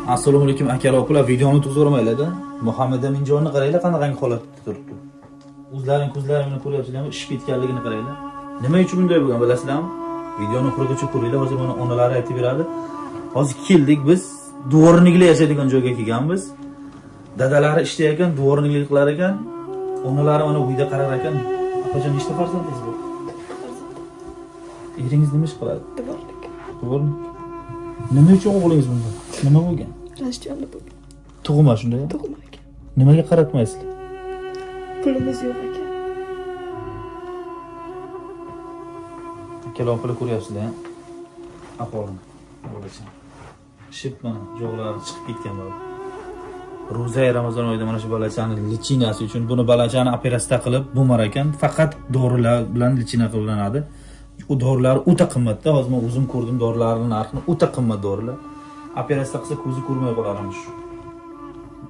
Assalomu alaykum akalar, opalar, videoni to'g'rimaylar-da. Muhammad Aminjonni qaranglar, qanaqa holatda turibdi. O'zlaring ko'zlaring bilan ko'ryapsizlarmi? Ishib ketganligini qaranglar. Nima uchun bunday bo'lgan bilasizlarmi? Videoni oxirigacha ko'ringlar, hozir mana onalari aytib beradi. Hozir keldik biz, dvorniklar yashaydigan joyga kelganmiz. Dadalari ishlayotgan, dvorniklik qilar ekan. Onalari mana uyda qarar ekan. Opajon, nechta farzandingiz bor? Eringiz nima ish qiladi? Dvornik. Nima uchun o'g'lingiz bunda? Nima bo'lgan? Rashtonda bo'lgan. Tug'ma shunday. Tug'ma ekan. Nimaga qaratmaysizlar? Pulimiz yo'q ekan. Akalar, opalar, ko'ryapsizlar, ahvolini. Bo'lacha. Ship mana jo'g'lari chiqib ketgan bor. Ro'za Ramazon oyida mana shu balachani lichinasi uchun buni balachani operatsiya qilib bo'lmar ekan. Faqat dorilar bilan lichina qilinadi. U dorilar o'ta qimmatda. Hozir men o'zim ko'rdim, dorilarning narxini o'ta qimmat dorilar. Operatsiya qilsa ko'zi ko'rmay qolarmish.